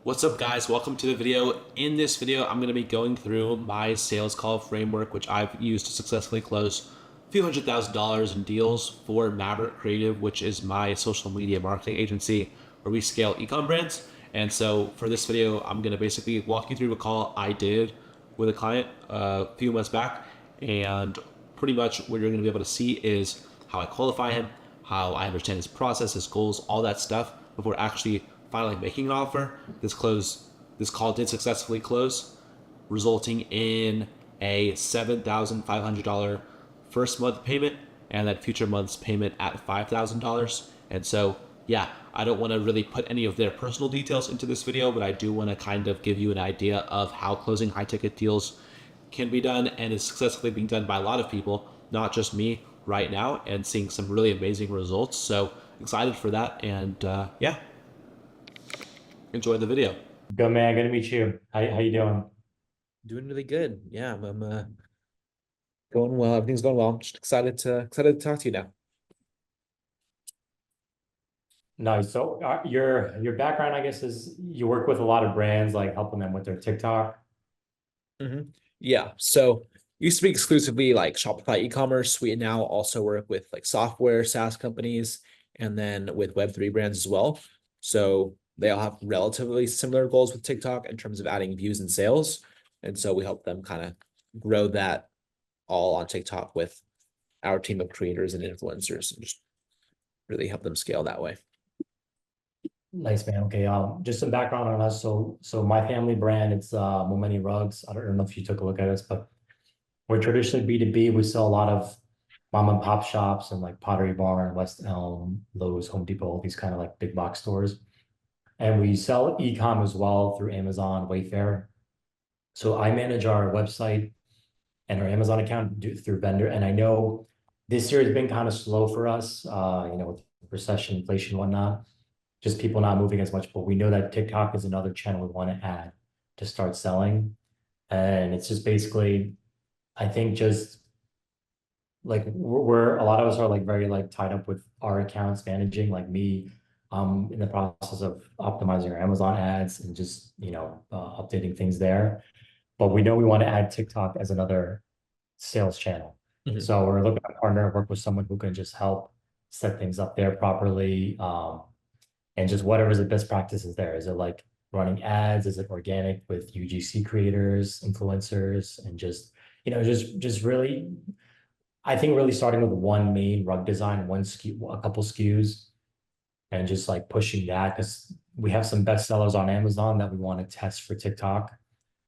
What's up, guys? Welcome to the video. In this video, I'm going to be going through my sales call framework, which I've used to successfully close a few $100,000 in deals for Maverick Creative, which is my social media marketing agency where we scale ecom brands. And so for this video, I'm going to basically walk you through a call I did with a client a few months back. And pretty much what you're going to be able to see is how I qualify him, how I understand his process, his goals, all that stuff before actually finally making an offer. This call did successfully close, resulting in a $7,500 first month payment and that future month's payment at $5,000. And so, yeah, I don't want to really put any of their personal details into this video, but I do want to kind of give you an idea of how closing high ticket deals can be done and is successfully being done by a lot of people, not just me right now, and seeing some really amazing results. So excited for that. And yeah, enjoy the video. Good man, good to meet you. How you doing? Doing really good. Yeah, I'm going well. Everything's going well. I'm just excited to talk to you now. Nice. So your background, I guess, is you work with a lot of brands, like helping them with their TikTok. Yeah. So used to be exclusively like Shopify e-commerce. We now also work with like software SaaS companies and then with Web3 brands as well. So they all have relatively similar goals with TikTok in terms of adding views and sales. And so we help them kind of grow that all on TikTok with our team of creators and influencers and just really help them scale that way. Nice, man. Okay. Just some background on us. So my family brand, it's Momenty Rugs. I don't know if you took a look at us, but we're traditionally B2B. We sell a lot of mom and pop shops and like Pottery Barn, West Elm, Lowe's, Home Depot, all these kind of like big box stores. And we sell e-com as well through Amazon, Wayfair. So I manage our website and our Amazon account through vendor. And I know this year has been kind of slow for us, with recession, inflation, whatnot, just people not moving as much. But we know that TikTok is another channel we want to add to start selling. And it's just basically, I think just like we're a lot of us are like very like tied up with our accounts managing, like me, in the process of optimizing our Amazon ads and just, updating things there. But we know we want to add TikTok as another sales channel. So we're looking to partner, work with someone who can just help set things up there properly. And just whatever's the best practices there. Is it like running ads? Is it organic with UGC creators, influencers, and just really, I think really starting with one main rug design, one SKU, a couple SKUs, and just like pushing that because we have some bestsellers on Amazon that we want to test for TikTok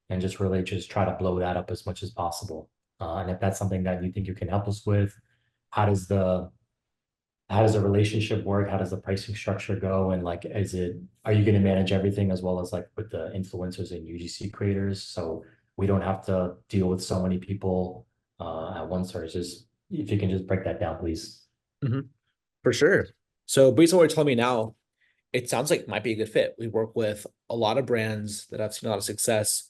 and just really just try to blow that up as much as possible. And if that's something that you think you can help us with, how does the relationship work? How does the pricing structure go? And like, are you going to manage everything as well as like with the influencers and UGC creators? So we don't have to deal with so many people at once, or just if you can just break that down, please. For sure. So based on what you're telling me now, it sounds like it might be a good fit. We work with a lot of brands that have seen a lot of success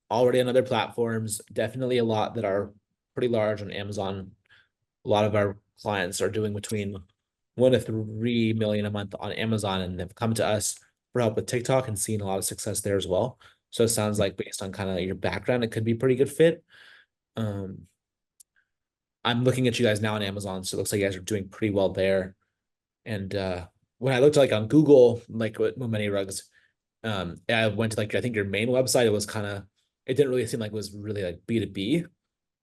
already on other platforms, definitely a lot that are pretty large on Amazon. A lot of our clients are doing between 1 to 3 million a month on Amazon, and they've come to us for help with TikTok and seen a lot of success there as well. So it sounds like based on kind of your background, it could be a pretty good fit. I'm looking at you guys now on Amazon, so it looks like you guys are doing pretty well there. And when I looked like on Google, like with Momenty Rugs, I went to like I think your main website. It didn't really seem like it was really like B2B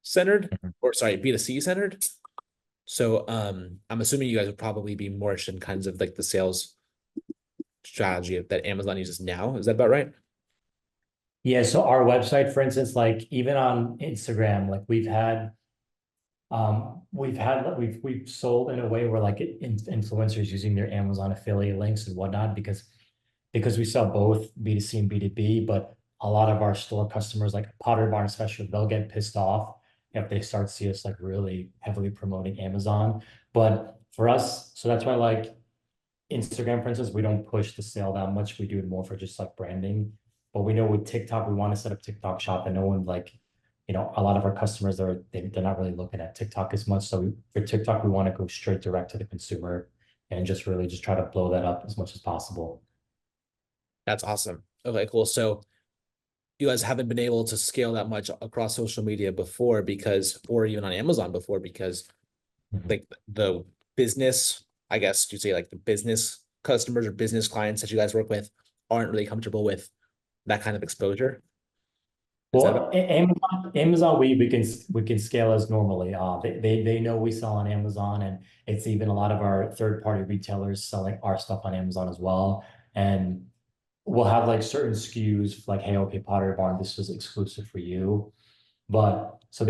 centered, or sorry, B2C centered. So I'm assuming you guys would probably be more interested in kinds of like the sales strategy that Amazon uses now. Is that about right? Yeah, so our website, for instance, like even on Instagram, like we've sold in a way where like influencers using their Amazon affiliate links and whatnot because we sell both B2C and B2B, but a lot of our store customers, like Pottery Barn especially, they'll get pissed off if they start to see us like really heavily promoting Amazon. But for us, so that's why like Instagram, for instance, we don't push the sale that much. We do it more for just like branding. But we know with TikTok, we want to set up TikTok shop and no one like, a lot of our customers they're not really looking at TikTok as much. So for TikTok, we want to go straight direct to the consumer and just really just try to blow that up as much as possible. That's awesome. Okay, cool. So you guys haven't been able to scale that much across social media before because, or even on Amazon before because Mhm. like the business, I guess you say like the business customers or business clients that you guys work with aren't really comfortable with that kind of exposure. Is that about? Well, Amazon, we can scale as normally. They know we sell on Amazon, and it's even a lot of our third party retailers selling our stuff on Amazon as well. And we'll have like certain SKUs like, hey, okay, Pottery Barn, this was exclusive for you. But so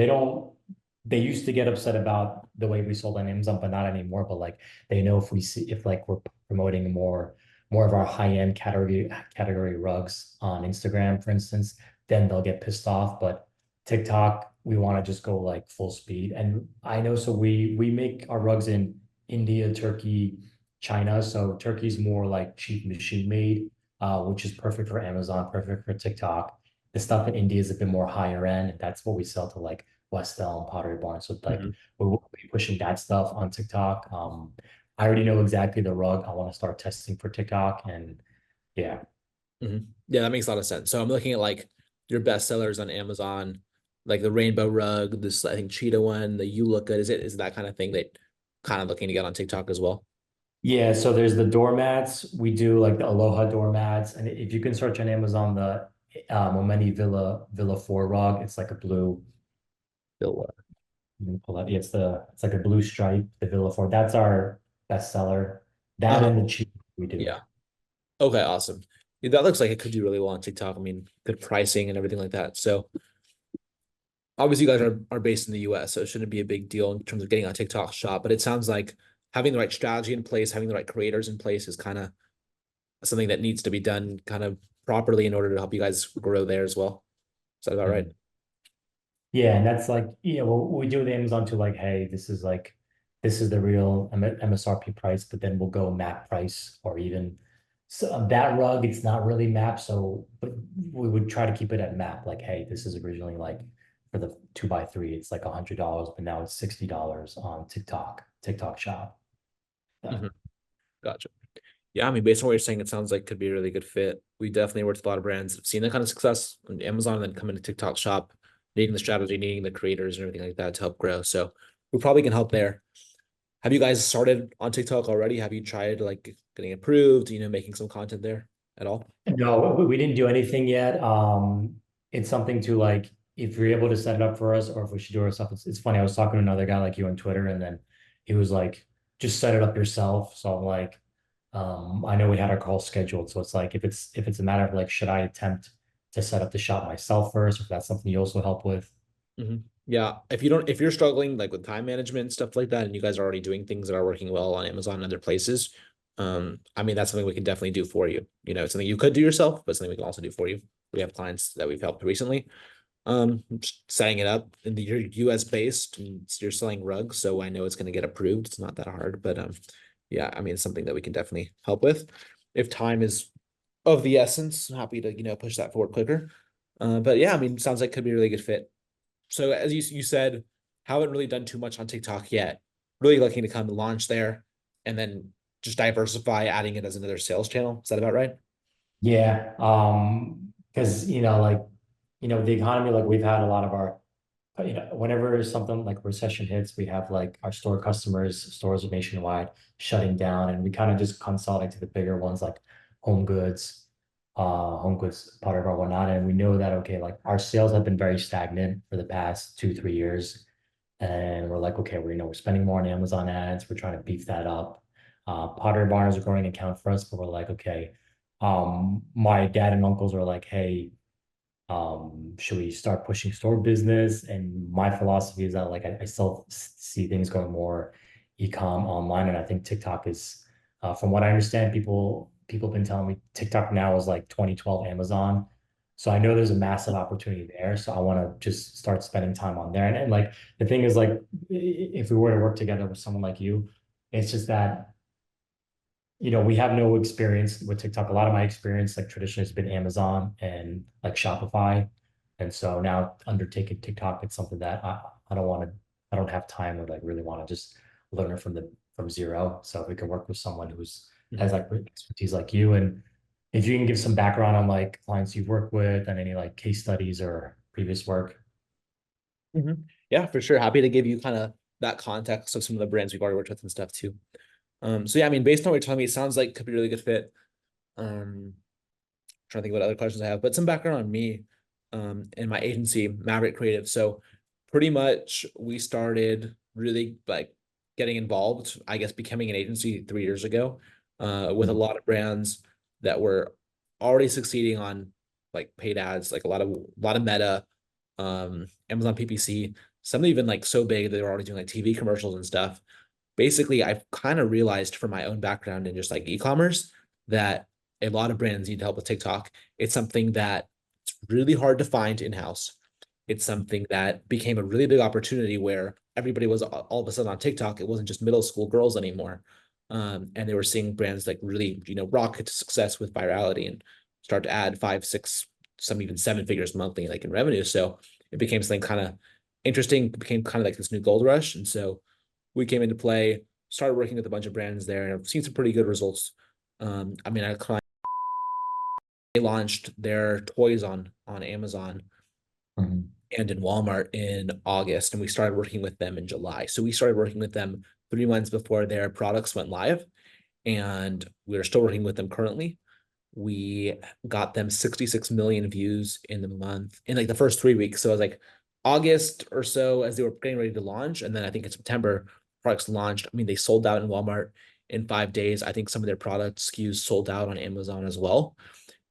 they used to get upset about the way we sold on Amazon, but not anymore. But like they know if we see if like we're promoting more of our high-end category rugs on Instagram, for instance, then they'll get pissed off. But TikTok, we want to just go like full speed. And I know so we make our rugs in India, Turkey, China. So Turkey's more like cheap machine made, which is perfect for Amazon, perfect for TikTok. The stuff in India is a bit more higher end. That's what we sell to like Westell and Pottery Barn. So like Mhm. we will be pushing that stuff on TikTok. I already know exactly the rug I want to start testing for TikTok, and yeah. Mhm. Yeah, that makes a lot of sense. So I'm looking at like your best sellers on Amazon, like the rainbow rug, this I think cheetah one, the you look good. Is it that kind of thing that kind of looking to get on TikTok as well? Yeah, so there's the doormats. We do like the Aloha doormats, and if you can search on Amazon the Momeni Villa 4 rug, it's like a blue. Bill, Let me pull that. Yeah, it's like a blue stripe, the Villa 4. That's our best seller. That uh-huh. and the cheap we do. Yeah. Okay, awesome. Yeah, that looks like it could do really well on TikTok. I mean, good pricing and everything like that. So obviously you guys are based in the US, so it shouldn't be a big deal in terms of getting on TikTok shop. But it sounds like having the right strategy in place, having the right creators in place is kind of something that needs to be done kind of properly in order to help you guys grow there as well. Is that about right? Mhm. Yeah, and that's like, what we do with Amazon too, like, hey, this is the real MSRP price, but then we'll go map price or even so that rug, it's not really map, so but we would try to keep it at map, like, hey, this is originally like for the 2x3, it's like $100, but now it's $60 on TikTok shop. Hmm. So, Gotcha. Yeah, I mean, based on what you're saying, it sounds like could be a really good fit. We definitely worked with a lot of brands that have seen that kind of success on Amazon and then come into TikTok shop, needing the strategy, needing the creators and everything like that to help grow. So we probably can help there. Have you guys started on TikTok already? Have you tried like getting approved, making some content there at all? no, we didn't do anything yet. It's something to like, if you're able to set it up for us, or if we should do it ourselves. It's funny. I was talking to another guy like you on Twitter, and then he was like, "Just set it up yourself." So I'm like, I know we had our call scheduled, so it's like if it's a matter of like, should I attempt to set up the shop myself first, or if that's something you also help with? Hmm. Yeah. If you're struggling like with time management and stuff like that, and you guys are already doing things that are working well on Amazon and other places, I mean, that's something we can definitely do for you. It's something you could do yourself, but something we can also do for you. We have clients that we've helped recently. Just setting it up and you're US based and you're selling rugs, so I know it's going to get approved. It's not that hard, but yeah, I mean, it's something that we can definitely help with. If time is of the essence, I'm happy to, push that forward quicker. But yeah, I mean, sounds like could be a really good fit. So as you said, haven't really done too much on TikTok yet. Really looking to kind of launch there and then just diversify, adding it as another sales channel. Is that about right? Yeah, because like the economy, like we've had a lot of our whenever something like recession hits, we have like our store customers, stores nationwide shutting down, and we kind of just consolidate to the bigger ones like Home Goods, part of our whatnot. And we know that, okay, like our sales have been very stagnant for the past 2, 3 years. And we're like, okay, we're spending more on Amazon ads. We're trying to beef that up. Pottery Barn is a growing account for us, but we're like, okay, my dad and uncles are like, hey, should we start pushing store business? And my philosophy is that like I still see things going more e-com online, and I think TikTok is, from what I understand, people have been telling me TikTok now is like 2012 Amazon. So I know there's a massive opportunity there. So I want to just start spending time on there. And like the thing is like if we were to work together with someone like you, it's just that we have no experience with TikTok. A lot of my experience, like traditionally, has been Amazon and like Shopify. And so now undertaking TikTok, it's something that I don't want to, I don't have time or like really want to just learn it from zero. So if we can work with someone who's has Mhm. like expertise like you, and if you can give some background on like clients you've worked with and any like case studies or previous work. Yeah, for sure. Happy to give you kind of that context of some of the brands we've already worked with and stuff too. So yeah, I mean, based on what you're telling me, it sounds like it could be a really good fit. Trying to think what other questions I have, but some background on me, and my agency, Maverick Creative. So pretty much we started really like getting involved, I guess, becoming an agency 3 years ago, with a Mhm. lot of brands that were already succeeding on like paid ads, like a lot of Meta, Amazon PPC, some even like so big that they were already doing like TV commercials and stuff. Basically, I've kind of realized from my own background in just like e-commerce that a lot of brands need help with TikTok. It's something that it's really hard to find in-house. It's something that became a really big opportunity where everybody was all of a sudden on TikTok. It wasn't just middle school girls anymore. And they were seeing brands like really, rocket to success with virality and start to add 5, 6, some even 7 figures monthly, like in revenue. So it became something kind of interesting, it became kind of like this new gold rush. And so we came into play, started working with a bunch of brands there, and I've seen some pretty good results. I mean, they launched their toys on Amazon Mhm. and in Walmart in August, and we started working with them in July. So we started working with them 3 months before their products went live, and we're still working with them currently. We got them 66 million views in the month in like the first 3 weeks. So it was like August or so as they were getting ready to launch. And then I think in September, products launched. I mean, they sold out in Walmart in 5 days. I think some of their product SKUs sold out on Amazon as well.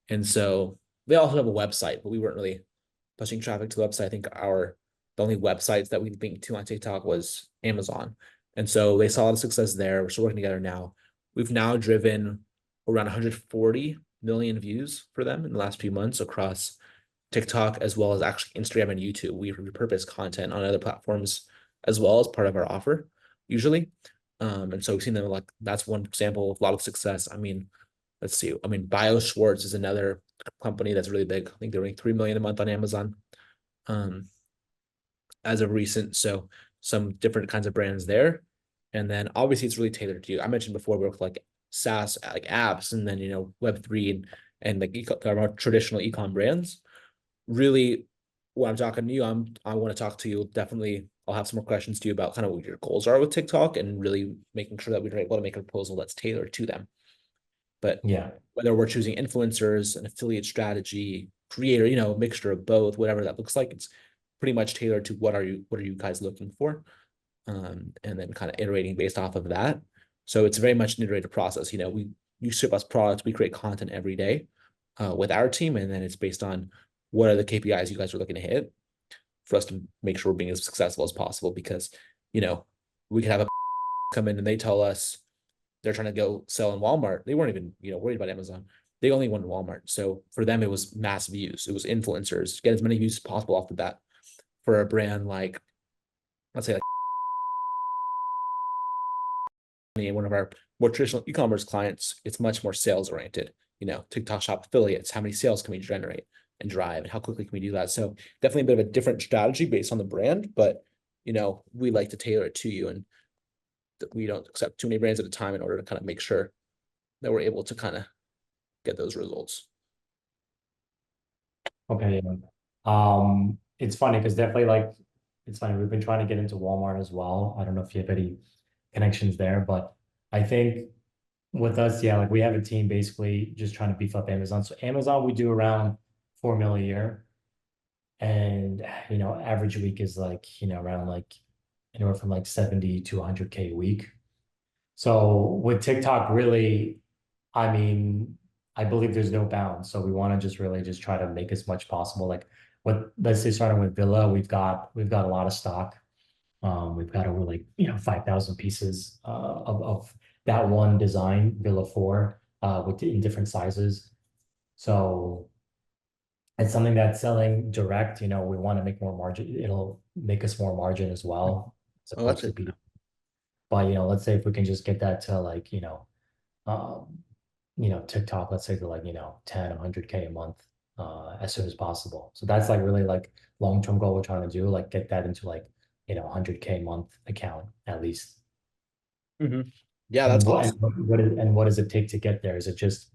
And so they also have a website, but we weren't really pushing traffic to the website. I think the only websites that we linked to on TikTok was Amazon. And so they saw a lot of success there. We're still working together now. We've now driven around 140 million views for them in the last few months across TikTok as well as actually Instagram and YouTube. We repurpose content on other platforms as well as part of our offer, usually. And so we've seen them like that's one example of a lot of success. I mean, let's see. I mean, Bio Schwartz is another company that's really big. I think they're doing 3 million a month on Amazon, um, as of recent. So some different kinds of brands there. And then obviously it's really tailored to you. I mentioned before we work with like SaaS like apps and then Web3 and like more traditional ecom brands. Really, when I'm talking to you, I want to talk to you. Definitely, I'll have some more questions to you about kind of what your goals are with TikTok and really making sure that we're able to make a proposal that's tailored to them. But Yeah. whether we're choosing influencers, an affiliate strategy, creator, a mixture of both, whatever that looks like, it's pretty much tailored to what are you guys looking for, and then kind of iterating based off of that. So it's very much an iterative process. You ship us products, we create content every day, with our team, and then it's based on what are the KPIs you guys are looking to hit for us to make sure we're being as successful as possible. Because you know we could have a come in and they tell us they're trying to go sell in Walmart. They weren't even, worried about Amazon. They only wanted Walmart. So for them, it was mass views. It was influencers, get as many views as possible off the bat. For a brand like, let's say, like one of our more traditional e-commerce clients, it's much more sales oriented. TikTok Shop affiliates. How many sales can we generate and drive, and how quickly can we do that? So definitely a bit of a different strategy based on the brand, but we like to tailor it to you, and we don't accept too many brands at a time in order to kind of make sure that we're able to kind of get those results. Okay. Yeah. It's funny because definitely like it's funny. We've been trying to get into Walmart as well. I don't know if you have any connections there, but I think with us, yeah, like we have a team basically just trying to beef up Amazon. So Amazon, we do around 4 million a year. And average week is like, around like anywhere from like 70 to 100K a week. So with TikTok, really, I mean, I believe there's no bounds. So we want to just really just try to make as much possible. Like let's say starting with Villa, we've got a lot of stock. We've got over like 5,000 pieces of that one design, Villa 4, in different sizes. So it's something that's selling direct. We want to make more margin. It'll make us more margin as well, as Oh, that's opposed to it. B. But let's say if we can just get that to like TikTok, let's say to like 10, 100K a month, as soon as possible. So that's like really like long-term goal we're trying to do, like get that into like 100K a month account at least. Mm-hmm. Yeah, And that's what awesome. and what does it take to get there? Is it just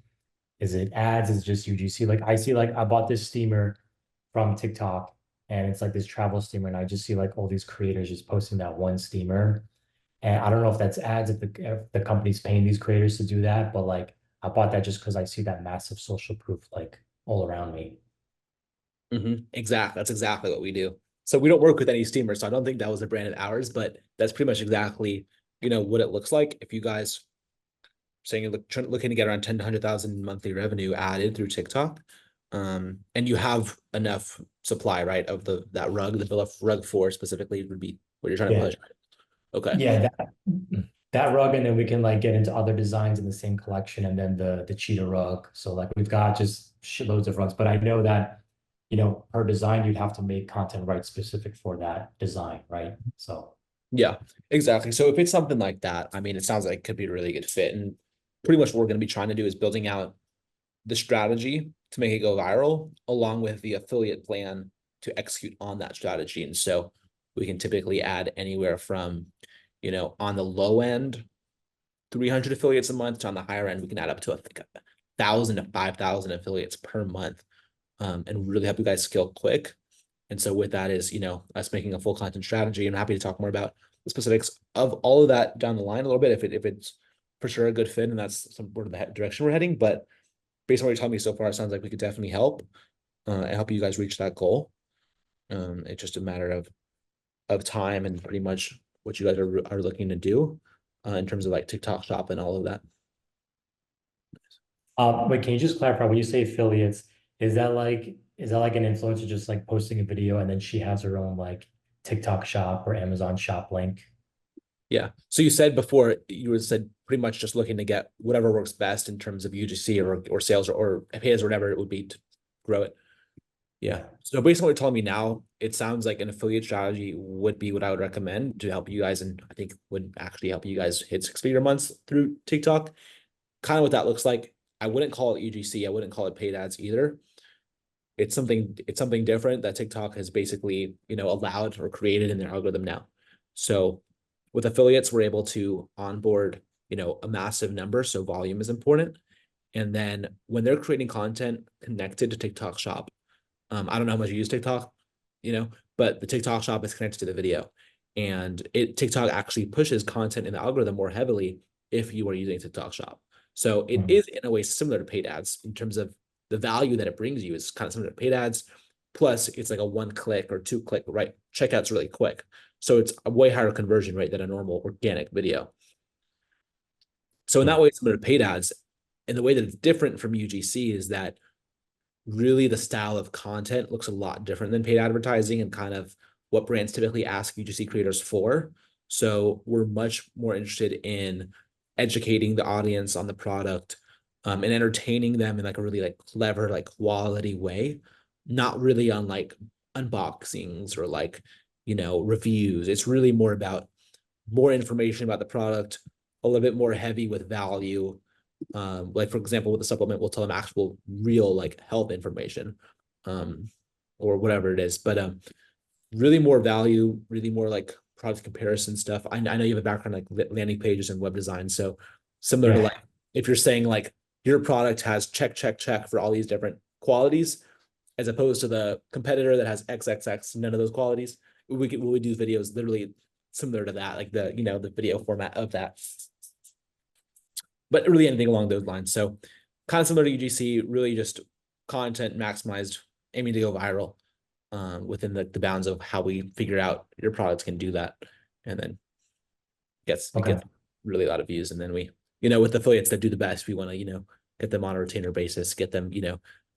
Is it ads? Is it just UGC? Like I see like I bought this steamer from TikTok and it's like this travel steamer and I just see like all these creators just posting that one steamer. And I don't know if that's ads, if the company's paying these creators to do that, but like I bought that just because I see that massive social proof like all around me. Exactly. That's exactly what we do. So we don't work with any steamers, so I don't think that was a branded ours, but that's pretty much exactly, what it looks like. If you guys saying you're looking to get around 10 to 100,000 monthly revenue added through TikTok, and you have enough supply, right, of that rug, the Villa rug 4 specifically would be what you're trying to Yeah. push. Okay. Yeah, that rug, and then we can like get into other designs in the same collection, and then the cheetah rug. So like we've got just shitloads of rugs, but I know that per design you'd have to make content right specific for that design, right? So Yeah, exactly. So if it's something like that, I mean, it sounds like it could be a really good fit. And pretty much what we're going to be trying to do is building out the strategy to make it go viral, along with the affiliate plan to execute on that strategy. And so we can typically add anywhere from, on the low end, 300 affiliates a month, to on the higher end, we can add up to, I think, 1,000 to 5,000 affiliates per month, and really help you guys scale quick. And so with that is, us making a full content strategy. I'm happy to talk more about the specifics of all of that down the line a little bit, if it's for sure a good fit and that's some sort of the direction we're heading. But based on what you're telling me so far, it sounds like we could definitely help and help you guys reach that goal. It's just a matter of time and pretty much what you guys are looking to do in terms of like TikTok shop and all of that. wait, can you just clarify when you say affiliates, is that like an influencer just like posting a video and then she has her own like TikTok shop or Amazon shop link? Yeah. So you said before, you said pretty much just looking to get whatever works best in terms of UGC or sales or pays or whatever it would be to grow it. Yeah. So based on what you're telling me now, it sounds like an affiliate strategy would be what I would recommend to help you guys, and I think would actually help you guys hit 6-figure months through TikTok. Kind of what that looks like. I wouldn't call it UGC. I wouldn't call it paid ads either. It's something different that TikTok has basically, allowed or created in their algorithm now. So with affiliates, we're able to onboard, a massive number. So volume is important. And then when they're creating content connected to TikTok shop, I don't know how much you use TikTok, but the TikTok shop is connected to the video, and TikTok actually pushes content in the algorithm more heavily if you are using TikTok shop. So it is in a way similar to paid ads in terms of the value that it brings you is kind of similar to paid ads. Plus, it's like a 1-click or 2-click, right? Checkout's really quick. So it's a way higher conversion rate than a normal organic video. So in that way, it's similar to paid ads. And the way that it's different from UGC is that really the style of content looks a lot different than paid advertising and kind of what brands typically ask UGC creators for. So we're much more interested in educating the audience on the product, and entertaining them in like a really like clever, like quality way, not really on like unboxings or like, reviews. It's really more about more information about the product, a little bit more heavy with value. Like for example, with the supplement, we'll tell them actual real like health information, or whatever it is. But really more value, really more like product comparison stuff. I know you have a background like landing pages and web design, so similar to like if you're saying like your product has check for all these different qualities, as opposed to the competitor that has XXX, none of those qualities. We do videos literally similar to that, like the video format of that. But really anything along those lines. So kind of similar to UGC, really just content maximized, aiming to go viral within the bounds of how we figure out your products can do that. And then it gets really a lot of views. And then we, with affiliates that do the best, we want to, get them on a retainer basis, get them,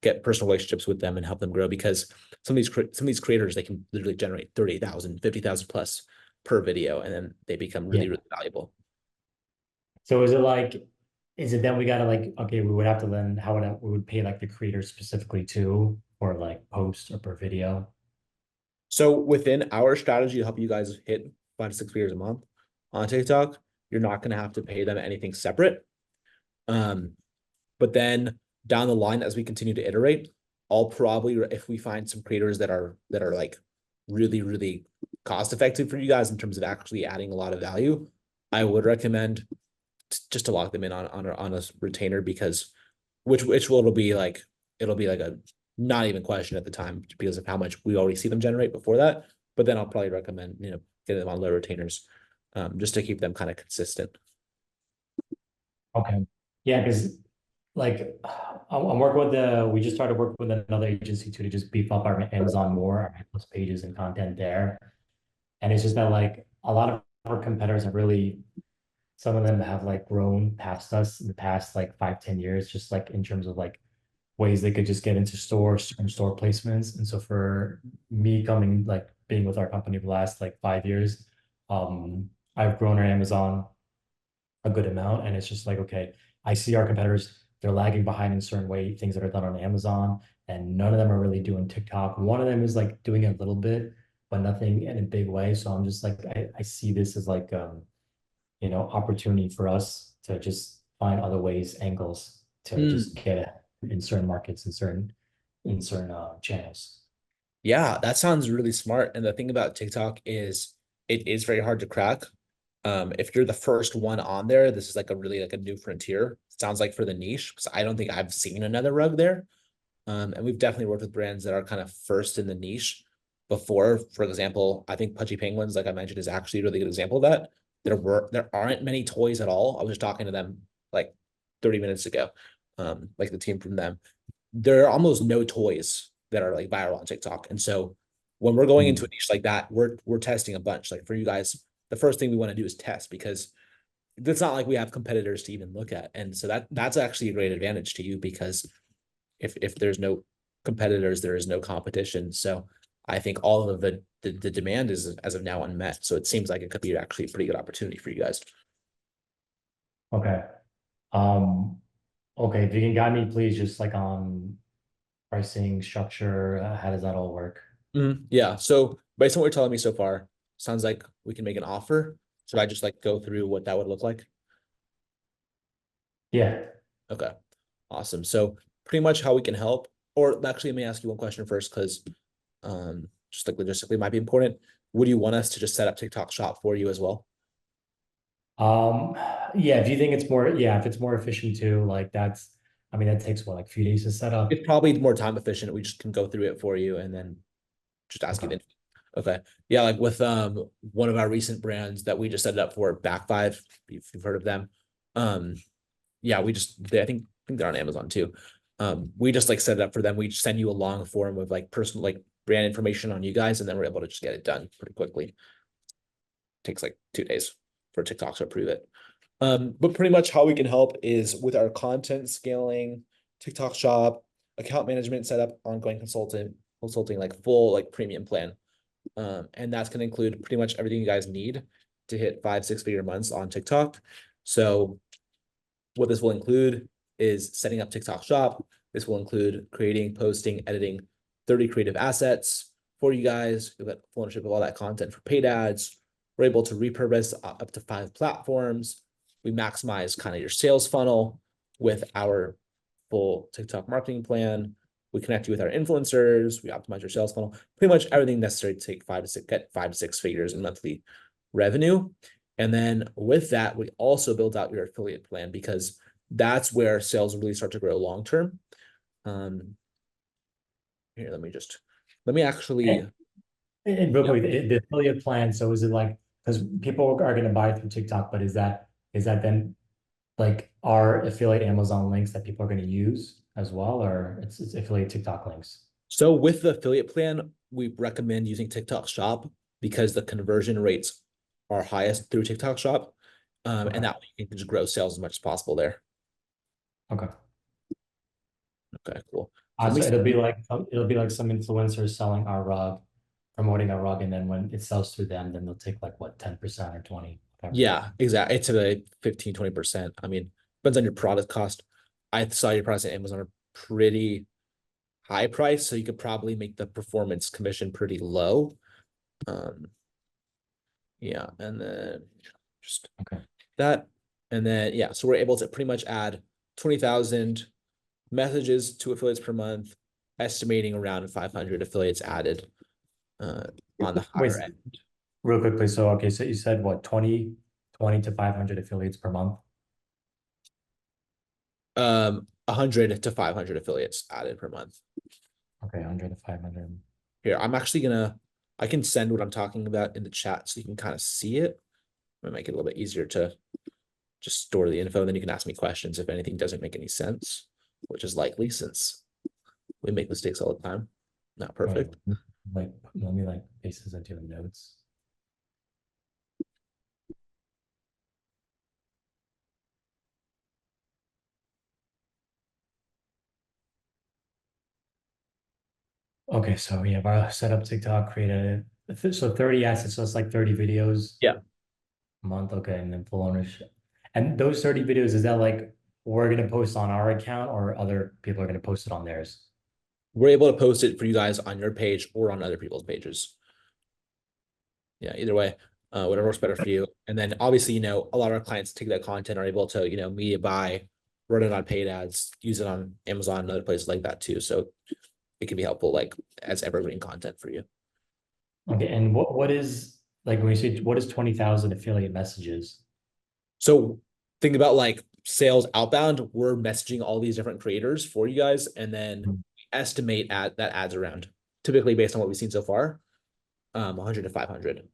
get personal relationships with them and help them grow, because some of these creators, they can literally generate 30,000, 50,000 plus per video, and then they become really, really valuable. So is it then we gotta like, okay, we would have to then, we would pay like the creator specifically too, or like post or per video? So within our strategy to help you guys hit 5 to 6 figures a month on TikTok, you're not going to have to pay them anything separate. But then down the line, as we continue to iterate, I'll probably, if we find some creators that are like really, really cost effective for you guys in terms of actually adding a lot of value, I would recommend just to lock them in on a retainer, because which will it'll be like a not even question at the time because of how much we already see them generate before that. But then I'll probably recommend, getting them on low retainers, just to keep them kind of consistent. Okay. Yeah, because like I'm working with we just started working with another agency too to just beef up our Amazon more, our Amazon pages and content there. And it's just that like a lot of our competitors have really, some of them have like grown past us in the past like 5, 10 years, just like in terms of like ways they could just get into stores and store placements. And so for me coming like being with our company for the last like 5 years, I've grown our Amazon a good amount. And it's just like, okay, I see our competitors, they're lagging behind in certain way, things that are done on Amazon, and none of them are really doing TikTok. One of them is like doing it a little bit, but nothing in a big way. So I'm just like, I see this as like opportunity for us to just find other ways, angles to just get it in certain markets and certain channels. Yeah, that sounds really smart. And the thing about TikTok is it is very hard to crack. If you're the first one on there, this is like a really like a new frontier. Sounds like for the niche, because I don't think I've seen another rug there. And we've definitely worked with brands that are kind of first in the niche before. For example, I think Pudgy Penguins, like I mentioned, is actually a really good example of that. There aren't many toys at all. I was just talking to them like 30 minutes ago, like the team from them. There are almost no toys that are like viral on TikTok. And so when we're going into a niche like that, we're testing a bunch. Like for you guys, the first thing we want to do is test, because it's not like we have competitors to even look at. And so that's actually a great advantage to you, because if there's no competitors, there is no competition. So I think all of the demand is as of now unmet. So it seems like it could be actually a pretty good opportunity for you guys. Okay. Um, okay, if you can guide me, please, just like on pricing structure, how does that all work? Yeah. So based on what you're telling me so far, sounds like we can make an offer. Should I just like go through what that would look like? Yeah. Okay. Awesome. So pretty much how we can help, or actually let me ask you one question first, because just like logistically might be important. Would you want us to just set up TikTok shop for you as well? Um, yeah, if you think it's more, yeah, if it's more efficient too, like I mean, that takes what, like a few days to set up? It's probably more time efficient. We just can go through it for you and then just ask you Okay. then. Okay. Yeah, like with one of our recent brands that we just set it up for, Back Five, if you've heard of them. Yeah, I think they're on Amazon too. We just like set it up for them. We send you a long form of like personal like brand information on you guys, and then we're able to just get it done pretty quickly. Takes like 2 days for TikTok to approve it. But pretty much how we can help is with our content scaling, TikTok shop, account management setup, ongoing consulting, like full like premium plan. And that's going to include pretty much everything you guys need to hit 5, 6 figure months on TikTok. So what this will include is setting up TikTok shop. This will include creating, posting, editing 30 creative assets for you guys. You'll get full ownership of all that content for paid ads. We're able to repurpose up to 5 platforms. We maximize kind of your sales funnel with our full TikTok marketing plan. We connect you with our influencers. We optimize your sales funnel. Pretty much everything necessary to get 5 to 6 figures in monthly revenue. And then with that, we also build out your affiliate plan, because that's where sales really start to grow long term. Here, let me actually. And real quick, the affiliate plan, so is it like, because people are gonna buy through TikTok, but is that then like our affiliate Amazon links that people are gonna use as well, or it's affiliate TikTok links? So with the affiliate plan, we recommend using TikTok Shop because the conversion rates are highest through TikTok Shop. Okay. And that way you can just grow sales as much as possible there. Okay. Okay, cool. So let So me it'll be like some influencers selling our rug, promoting our rug, and then when it sells through them, then they'll take like what, 10% or 20, whatever. Yeah, exactly. It's a 15-20%. I mean, depends on your product cost. I saw your price at Amazon are pretty high price, so you could probably make the performance commission pretty low. Yeah, and then just Okay. that, and then yeah, so we're able to pretty much add 20,000 messages to affiliates per month, estimating around 500 affiliates added on the Wait, higher end. real quickly. So, okay, so you said what, 20 to 500 affiliates per month? 100 to 500 affiliates added per month. Okay, 100 to 500. Here, I'm actually I can send what I'm talking about in the chat so you can kind of see it. Might make it a little bit easier to just store the info. Then you can ask me questions if anything doesn't make any sense, which is likely since we make mistakes all the time. Not perfect. Like, let me like paste this into the notes. Okay, so we have our set up TikTok, created it. So 30 assets, so it's like 30 videos. Yeah. A month, okay, and then full ownership. And those 30 videos, is that like we're gonna post on our account or other people are gonna post it on theirs? We're able to post it for you guys on your page or on other people's pages. Yeah, either way, whatever works better for you. And then obviously, a lot of our clients take that content, are able to, media buy, run it on paid ads, use it on Amazon and other places like that too. So it can be helpful, like as evergreen content for you. Okay, and what is like when you say what is 20,000 affiliate messages? So think about like sales outbound, we're messaging all these different creators for you guys, and then estimate that ads around, typically based on what we've seen so far, 100 to 500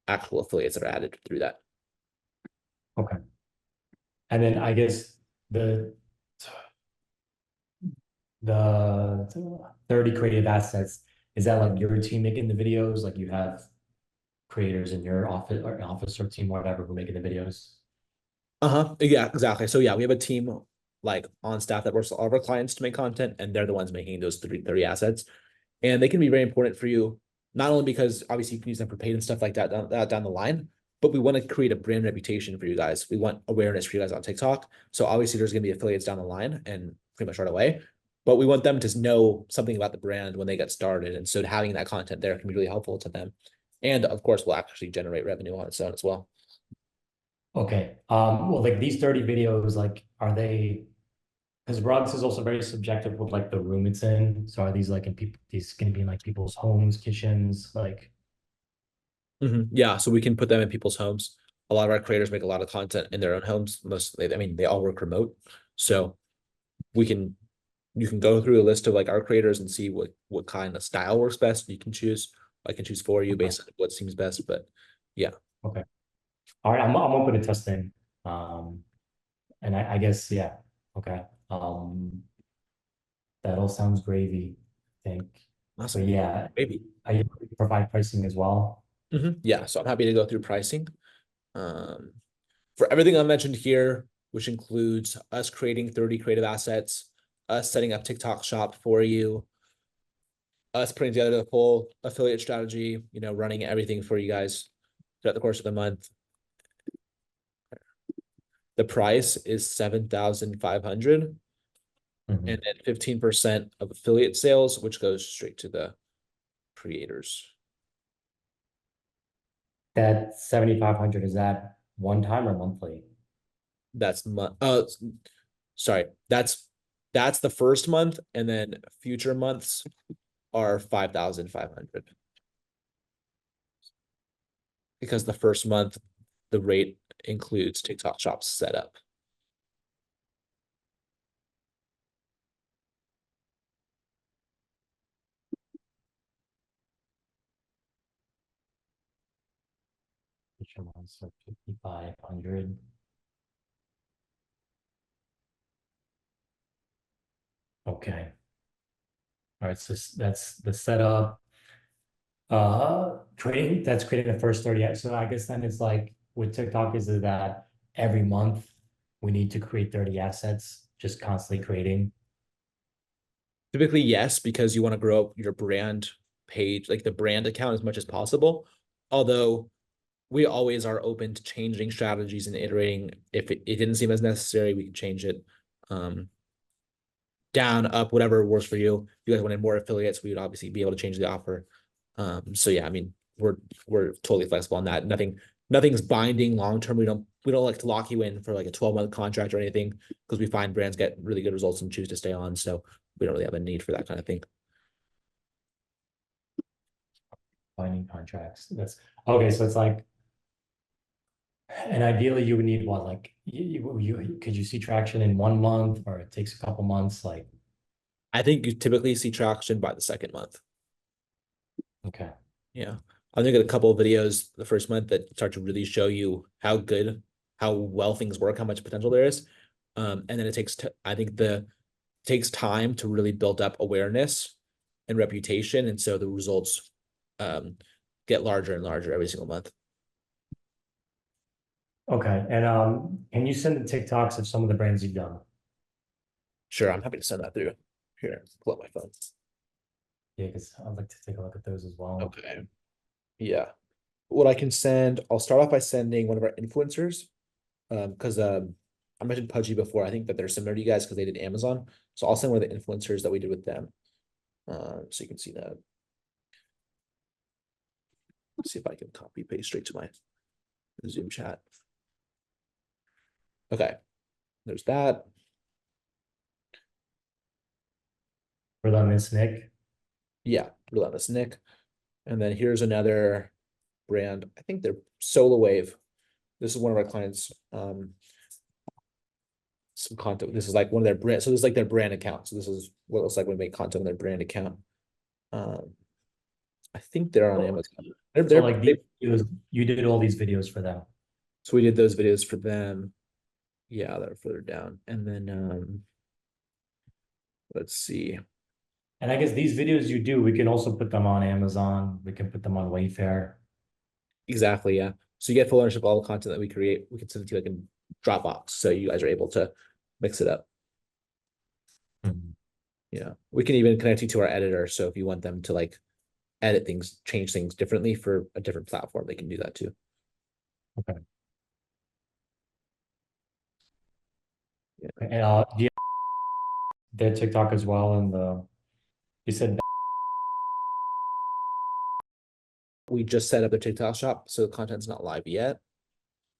actual affiliates that are added through that. Okay. And then I guess the 30 creative assets, is that like your team making the videos? Like you have creators in your office or team, whatever, who are making the videos? Yeah, exactly. So yeah, we have a team like on staff that works with all of our clients to make content, and they're the ones making those 30 assets. And they can be very important for you, not only because obviously you can use them for paid and stuff like that down the line, but we want to create a brand reputation for you guys. We want awareness for you guys on TikTok. So obviously there's going to be affiliates down the line and pretty much right away, but we want them to know something about the brand when they get started. And so having that content there can be really helpful to them. And of course, will actually generate revenue on its own as well. Okay. Well, like these 30 videos, like, are they, because rugs is also very subjective with like the room it's in. So are these like in people, these gonna be in like people's homes, kitchens, like? Yeah, so we can put them in people's homes. A lot of our creators make a lot of content in their own homes. They all work remote. So you can go through a list of like our creators and see what kind of style works best. You can choose. I can choose for you based on what seems best. But yeah. Okay. All right, I'm open to testing. And I guess, yeah, okay. That all sounds gravy, I think. Awesome. But yeah, Maybe. I provide pricing as well. Yeah, so I'm happy to go through pricing. For everything I mentioned here, which includes us creating 30 creative assets, us setting up TikTok shop for you, us putting together the full affiliate strategy, running everything for you guys throughout the course of the month. The price is 7,500, Mhm. and then 15% of affiliate sales, which goes straight to the creators. That 7,500, is that one time or monthly? That's sorry, that's the first month, and then future months are 5,500. Because the first month, the rate includes TikTok Shop setup. Each month, so 5,500. Okay. All right, so that's the setup. Creating the first 30. So I guess then it's like with TikTok, is it that every month we need to create 30 assets, just constantly creating? Typically, yes, because you want to grow up your brand page, like the brand account, as much as possible. Although we always are open to changing strategies and iterating. If it didn't seem as necessary, we can change it. Down, up, whatever works for you. If you guys wanted more affiliates, we would obviously be able to change the offer. So yeah, I mean, we're totally flexible on that. Nothing's binding long term. We don't like to lock you in for like a 12-month contract or anything, because we find brands get really good results and choose to stay on. So we don't really have a need for that kind of thing. Binding contracts. That's okay. So it's like And ideally you would need what, like, could you see traction in 1 month, or it takes a couple months, like, I think you typically see traction by the second month. okay. Yeah. I'm gonna get a couple of videos the first month that start to really show you how good, how well things work, how much potential there is. And then it takes, I think takes time to really build up awareness and reputation. And so the results get larger and larger every single month. Okay, and can you send the TikToks of some of the brands you've done? Sure, I'm happy to send that through. Here, pull up my phone. Yeah, because I'd like to take a look at those as well. Okay. Yeah. What I can send, I'll start off by sending one of our influencers. Because I mentioned Pudgy before. I think that they're similar to you guys because they did Amazon. So I'll send one of the influencers that we did with them. So you can see that. Let's see if I can copy paste straight to my Zoom chat. Okay, there's that. Relentless Nick. Yeah, Relentless Nick. And then here's another brand. I think they're Solar Wave. This is one of our clients. Some content. This is like one of their brand. So this is like their brand account. So this is what it looks like when we make content on their brand account. I think they're on Amazon. So like these videos, you did all these videos for them. So we did those videos for them. Yeah, they're further down. And then let's see. And I guess these videos you do, we can also put them on Amazon. We can put them on Wayfair. Exactly, yeah. So you get full ownership of all the content that we create. We can send it to you like in Dropbox. So you guys are able to mix it up. Mhm. Yeah. We can even connect you to our editor. So if you want them to like edit things, change things differently for a different platform, they can do that too. Okay. Yeah. And do you their TikTok as well? And you said We just set up the TikTok shop, so the content's not live yet.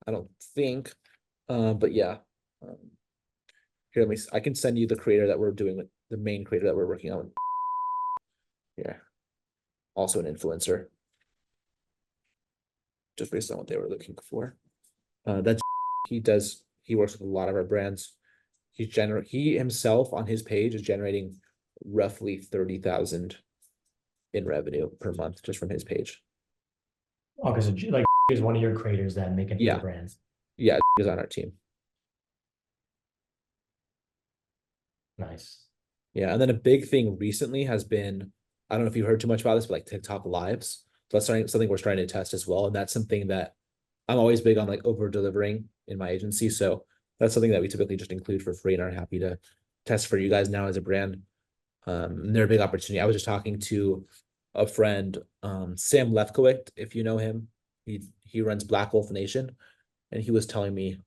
I don't think. But yeah. Here, I can send you the creator that we're doing with the main creator that we're working on. Yeah. Also an influencer. Just based on what they were looking for. That's he works with a lot of our brands. He himself on his page is generating roughly 30,000 in revenue per month just from his page. okay, so like is one of your creators then making Yeah. your brands. Yeah, he's on our team. Nice. Yeah, and then a big thing recently has been, I don't know if you heard too much about this, but like TikTok lives. So that's something we're starting to test as well. And that's something that I'm always big on, like over delivering in my agency. So that's something that we typically just include for free and are happy to test for you guys now as a brand. They're a big opportunity. I was just talking to a friend, Sam Lefkowitz, if you know him. He runs Black Wolf Nation, and he was telling me,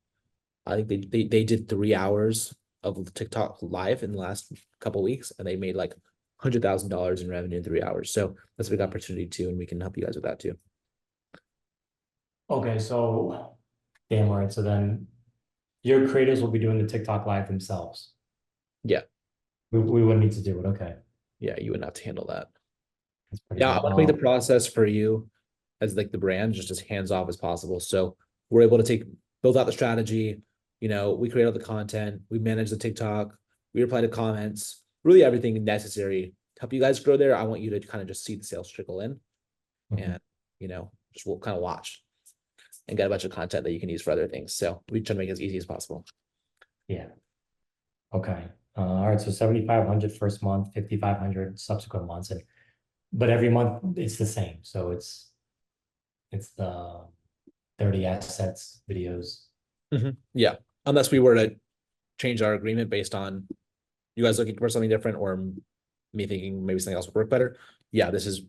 I think they did 3 hours of TikTok live in the last couple of weeks, and they made like $100,000 in revenue in 3 hours. So that's a big opportunity too, and we can help you guys with that too. Okay, so damn right. So then your creators will be doing the TikTok live themselves. Yeah. We wouldn't need to do it. Okay. Yeah, you wouldn't have to handle that. That's pretty Yeah, I good. want to make the process for you as like the brand just as hands off as possible. So we're able to build out the strategy. You know, we create all the content, we manage the TikTok, we reply to comments, really everything necessary to help you guys grow there. I want you to kind of just see the sales trickle in and, you know, just we'll kind of watch and get a bunch of content that you can use for other things. So we try to make it as easy as possible. Yeah. Okay. All right. So 7,500 first month, 5,500 subsequent months, but every month it's the same. So it's the 30 assets videos. Yeah, unless we were to change our agreement based on you guys looking for something different or me thinking maybe something else would work better. Yeah, this is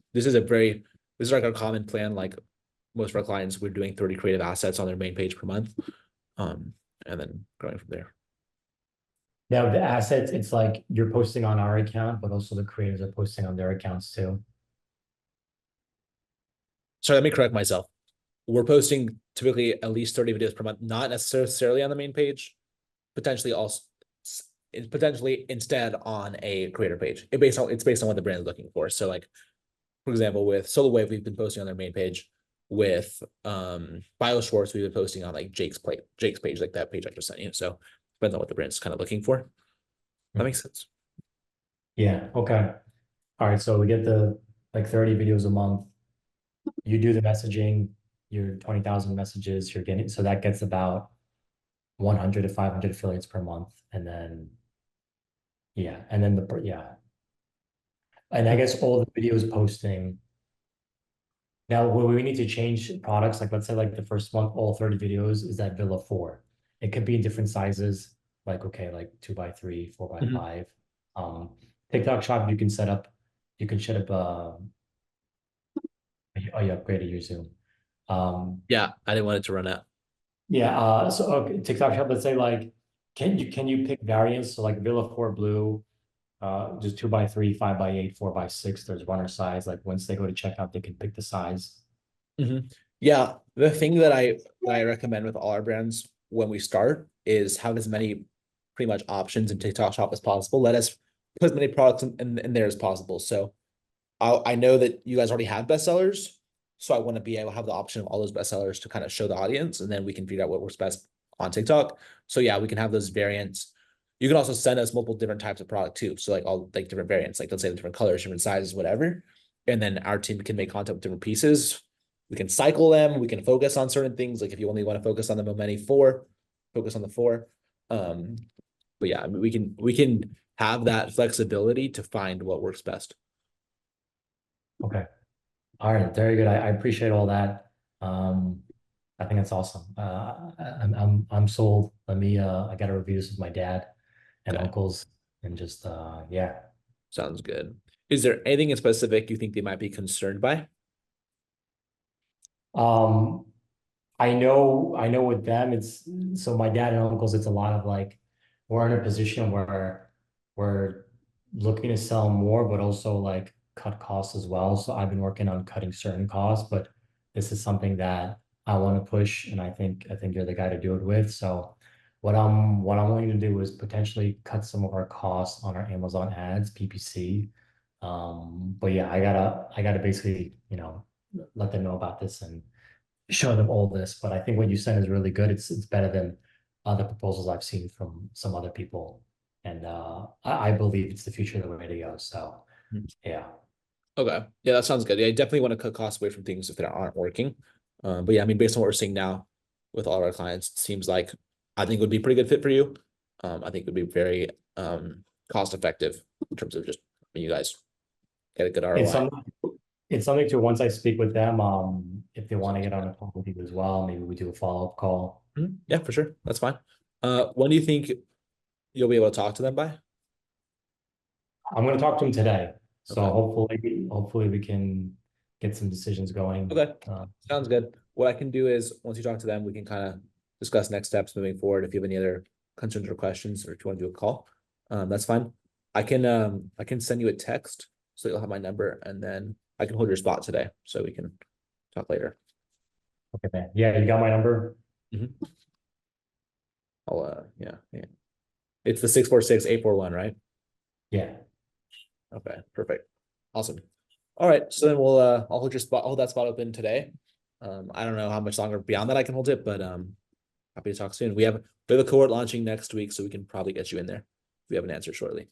like our common plan. Like most of our clients, we're doing 30 creative assets on their main page per month, and then growing from there. Now the assets, it's like you're posting on our account, but also the creators are posting on their accounts too. So let me correct myself. We're posting typically at least 30 videos per month, not necessarily on the main page, potentially instead on a creator page. It's based on what the brand is looking for. So like, for example, with Solar Wave, we've been posting on their main page. with Bio Schwartz, we've been posting on like Jake's page, like that page I just sent you. So depends on what the brand's kind of looking for. That makes sense. Yeah, okay. All right, so we get the like 30 videos a month. You do the messaging, your 20,000 messages, you're getting, so that gets about 100 to 500 affiliates per month. And then, yeah, and then yeah. And I guess all the videos posting. Now, will we need to change products? Like, let's say like the first month, all 30 videos is that Villa 4. It could be in different sizes, like, okay, like 2x3, 4x5. TikTok shop, you can set up, you can set up, oh, you upgraded your Zoom. Yeah, I didn't want it to run out. Yeah, so okay, TikTok shop, let's say like, can you pick variants? So like Villa 4 blue, just 2x3, 5x8, 4x6, there's runner size. Like once they go to checkout, they can pick the size. Yeah, the thing that I recommend with all our brands when we start is have as many pretty much options in TikTok shop as possible. Let us put as many products in there as possible. So I know that you guys already have bestsellers, so I want to be able to have the option of all those bestsellers to kind of show the audience, and then we can figure out what works best on TikTok. So yeah, we can have those variants. You can also send us multiple different types of product too. So like all like different variants, like let's say the different colors, different sizes, whatever. And then our team can make content with different pieces. We can cycle them. We can focus on certain things. Like if you only want to focus on the Momentum 4, focus on the 4. But yeah, I mean, we can have that flexibility to find what works best. Okay. All right, very good. I appreciate all that. I think that's awesome. I'm sold. Let me I gotta review this with my dad and Okay. uncles and just yeah. Sounds good. Is there anything in specific you think they might be concerned by? Um I know with them it's so my dad and uncles, it's a lot of like we're in a position where we're looking to sell more, but also like cut costs as well. So I've been working on cutting certain costs, but this is something that I want to push, and I think you're the guy to do it with. So what I'm willing to do is potentially cut some of our costs on our Amazon ads, PPC. But yeah, I gotta basically, let them know about this and show them all this, but I think what you said is really good. It's better than other proposals I've seen from some other people. And I believe it's the future of the way to go. So yeah. Okay. Yeah, that sounds good. Yeah, I definitely want to cut costs away from things if they aren't working. But yeah, I mean, based on what we're seeing now with all of our clients, it seems like I think it would be a pretty good fit for you. I think it would be very cost effective in terms of just you guys get a good It's ROI. something it's something to once I speak with them, if they want to get on a call with you as well, maybe we do a follow-up call. Yeah, for sure. That's fine. When do you think you'll be able to talk to them by? I'm gonna talk to them today. So Okay. hopefully we can get some decisions going. Okay. Sounds good. What I can do is once you talk to them, we can kind of discuss next steps moving forward. If you have any other concerns or questions, or if you want to do a call, that's fine. I can send you a text so you'll have my number, and then I can hold your spot today so we can talk later. Okay, man. Yeah, you got my number? I'll yeah. It's the 646-841, right? Yeah. Okay, perfect. Awesome. All right, so then we'll I'll hold that spot open today. I don't know how much longer beyond that I can hold it, but happy to talk soon. We have a cohort launching next week, so we can probably get you in there if we have an answer shortly.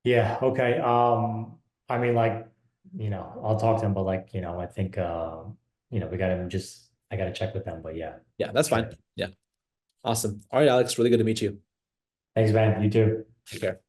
Yeah, okay. I mean, like, I'll talk to them, but like, I think I gotta check with them, but yeah. Yeah, that's Sure. fine. Yeah. Awesome. All right, Alex, really good to meet you. Thanks, man. You too. Take care.